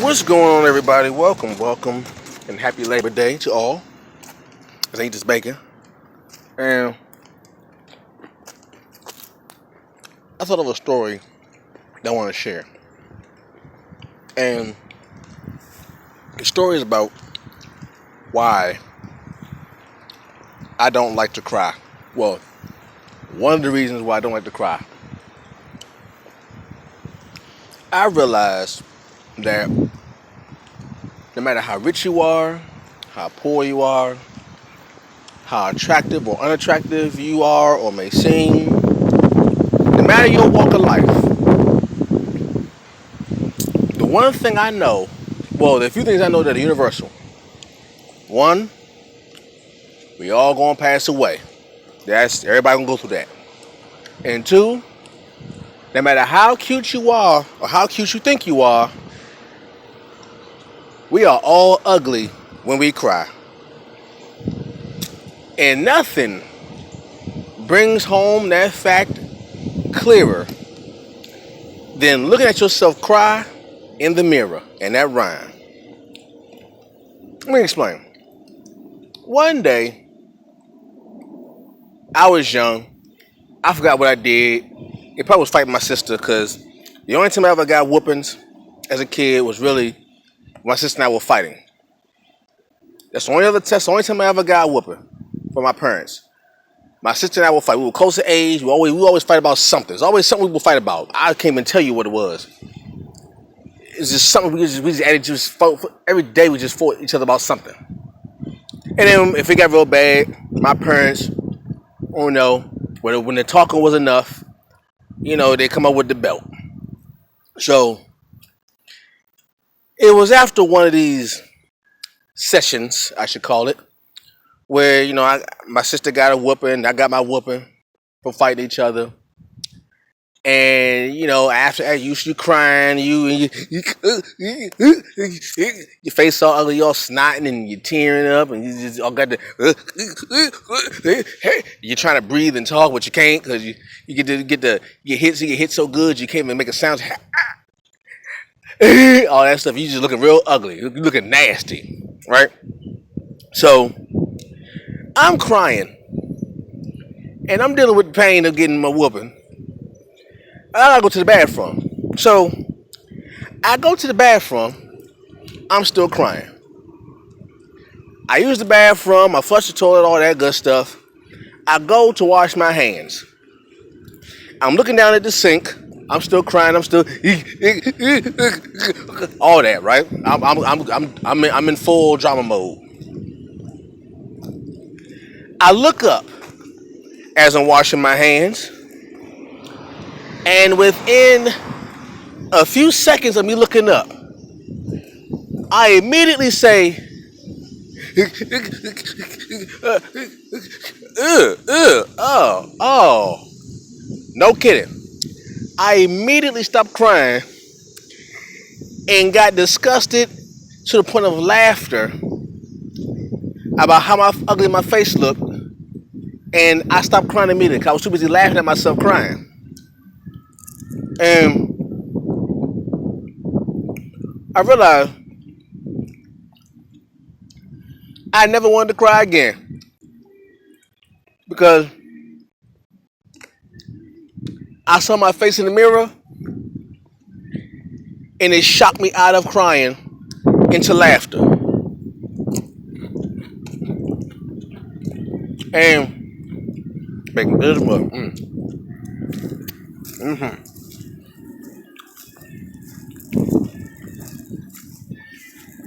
What's going on, everybody? Welcome, and happy Labor Day to all. I eat this bacon, and I thought of a story that I want to share. And the story is about why I don't like to cry. Well, one of the reasons why I don't like to cry. I realized that no matter how rich you are, how poor you are, how attractive or unattractive you are or may seem, no matter your walk of life, the one thing I know, well, the few things I know that are universal. One, we all gonna pass away. That's everybody gonna go through that. And two, no matter how cute you are or how cute you think you are, we are all ugly when we cry. And nothing brings home that fact clearer than looking at yourself cry in the mirror. And that rhyme. Let me explain. One day, I was young. I forgot what I did. It probably was fighting my sister because the only time I ever got whoopings as a kid was really my sister and I were fighting. That's the only other test. The only time I ever got a whooping from my parents. My sister and I would fight. We were close to age. We always fight about something. There's always something we would fight about. I can't even tell you what it was. It's just something we just added. Just fought, every day we just fought each other about something. And then if it got real bad, my parents, oh no, when the talking was enough, they come up with the belt. So it was after one of these sessions, I should call it, where my sister got a whooping, I got my whooping for fighting each other, and after you crying, your face all ugly, all snotting, and you're tearing up, and you just all got the you're trying to breathe and talk, but you can't because you get hit so good you can't even make a sound. All that stuff, you just looking real ugly, you looking nasty, right? So I'm crying, and I'm dealing with the pain of getting my whooping. I gotta go to the bathroom. So I go to the bathroom. I'm still crying. I use the bathroom. I flush the toilet, all that good stuff. I go to wash my hands. I'm looking down at the sink. I'm still crying. I'm still all that, right? I'm in full drama mode. I look up as I'm washing my hands, and within a few seconds of me looking up, I immediately say, oh, no kidding. I immediately stopped crying and got disgusted to the point of laughter about how ugly my face looked, and I stopped crying immediately because I was too busy laughing at myself crying. And I realized I never wanted to cry again because I saw my face in the mirror and it shocked me out of crying into laughter. And making good as well.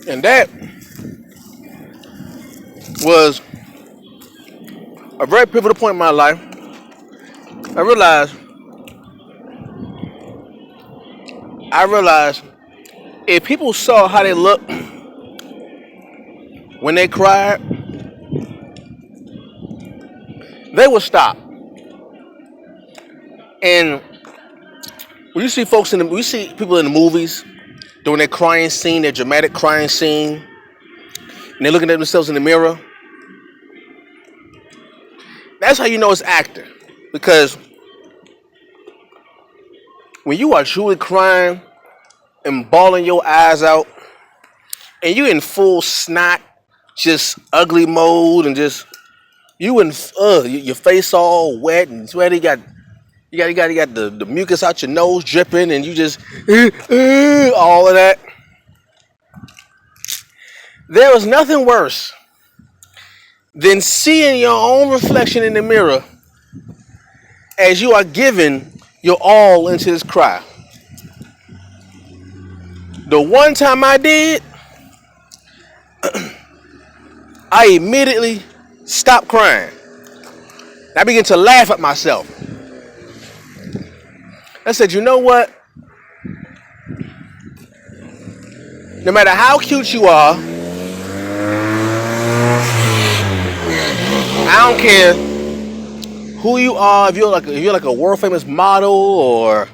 And that was a very pivotal point in my life. I realized if people saw how they look when they cried, they would stop. And when you see we see people in the movies doing their crying scene, their dramatic crying scene, and they're looking at themselves in the mirror. That's how you know it's acting, because when you are truly crying and bawling your eyes out, and you in full snot, just ugly mode, and just you in your face all wet and sweaty. You got the mucus out your nose dripping, and you just all of that. There was nothing worse than seeing your own reflection in the mirror as you are giving your all into this cry. The one time I did, I immediately stopped crying. I began to laugh at myself. I said, you know what? No matter how cute you are, I don't care who you are. If you're like a world famous model, or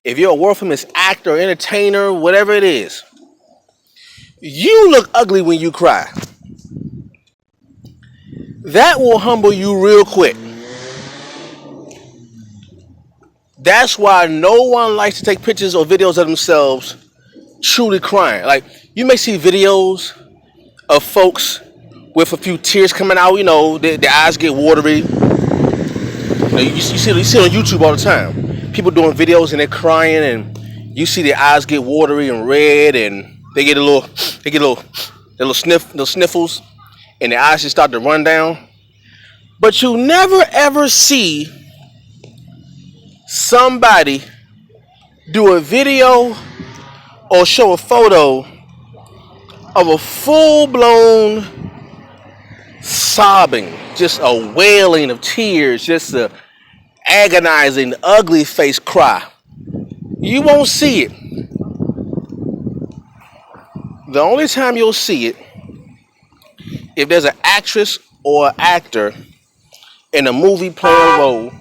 if you're a world famous actor, entertainer, whatever it is, you look ugly when you cry. That will humble you real quick. That's why no one likes to take pictures or videos of themselves truly crying. Like, you may see videos of folks with a few tears coming out. Their eyes get watery. You see it on YouTube all the time. People doing videos and they're crying, and you see their eyes get watery and red, and they get a little sniffles, and their eyes just start to run down. But you never ever see somebody do a video or show a photo of a full-blown sobbing, just a wailing of tears, just a agonizing, ugly face cry. You won't see it. The only time you'll see it, if there's an actress or actor in a movie playing a role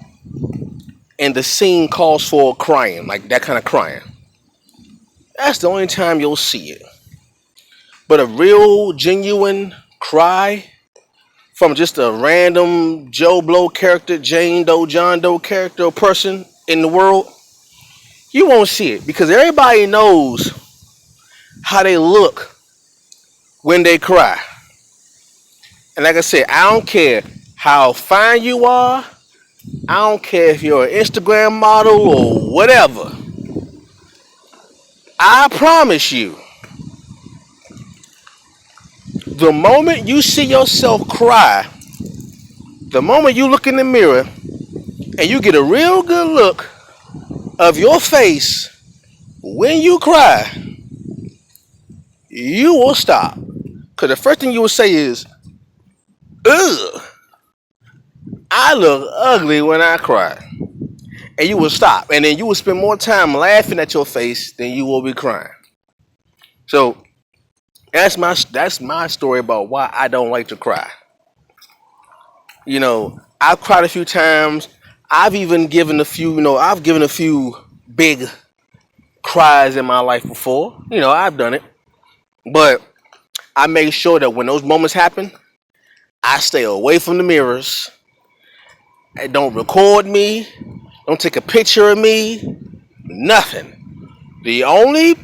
and the scene calls for crying, like that kind of crying. That's the only time you'll see it. But a real, genuine cry from just a random Joe Blow character, Jane Doe, John Doe character or person in the world, you won't see it, because everybody knows how they look when they cry. And like I said, I don't care how fine you are. I don't care if you're an Instagram model or whatever. I promise you, the moment you see yourself cry, the moment you look in the mirror and you get a real good look of your face when you cry, you will stop. Because the first thing you will say is, ugh, I look ugly when I cry. And you will stop. And then you will spend more time laughing at your face than you will be crying. So that's my story about why I don't like to cry. I've cried a few times. I've given a few big cries in my life before. I've done it. But I make sure that when those moments happen, I stay away from the mirrors. And don't record me. Don't take a picture of me. Nothing. The only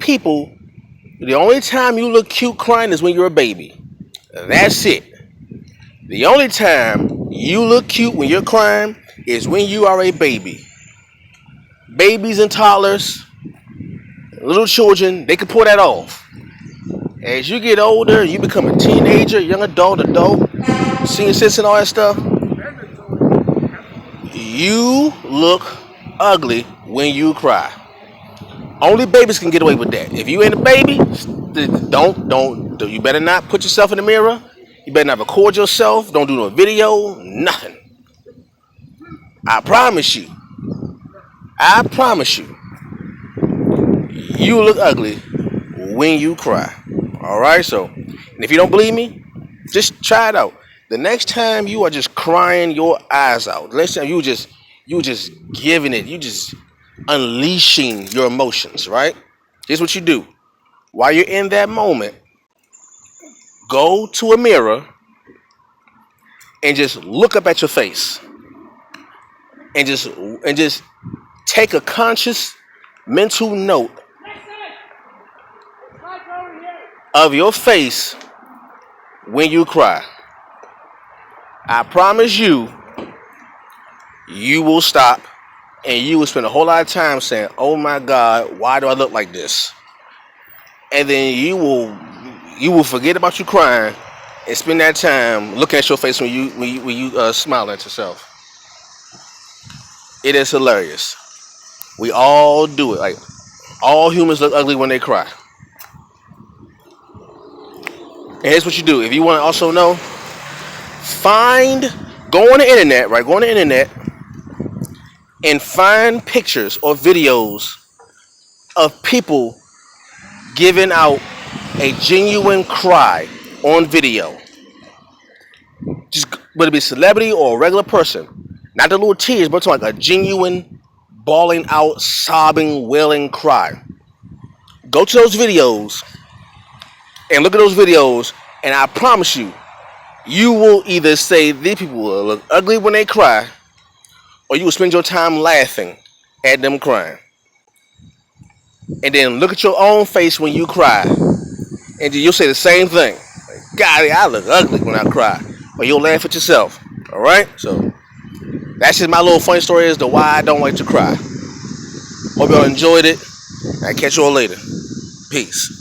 time you look cute crying is when you're a baby. That's it. The only time you look cute when you're crying is when you are a baby. Babies and toddlers, little children, they can pull that off. As you get older, you become a teenager, young adult, senior citizen, all that stuff, you look ugly when you cry. Only babies can get away with that. If you ain't a baby, don't. You better not put yourself in the mirror. You better not record yourself. Don't do no video. Nothing. I promise you. You look ugly when you cry. All right. So, and if you don't believe me, just try it out. The next time you are just crying your eyes out. The next time you just giving it. You just unleashing your emotions. Right. Here's what you do. While you're in that moment, go to a mirror and just look up at your face, and just take a conscious mental note of your face when you cry. I promise you, you will stop and you will spend a whole lot of time saying, "Oh my God, why do I look like this?" And then you will forget about you crying and spend that time looking at your face when you smile at yourself. It is hilarious. We all do it. Like all humans look ugly when they cry. And here's what you do. If you want to also know, find go on the internet, right? Go on the internet and find pictures or videos of people giving out a genuine cry on video. Just whether it be celebrity or a regular person. Not the little tears, but it's like a genuine bawling out, sobbing, wailing cry. Go to those videos and look at those videos, and I promise you, you will either say these people will look ugly when they cry, or you will spend your time laughing at them crying. And then look at your own face when you cry, and you'll say the same thing. God, I look ugly when I cry. Or you'll laugh at yourself. Alright? So that's just my little funny story as to why I don't like to cry. Hope y'all enjoyed it. I'll catch y'all later. Peace.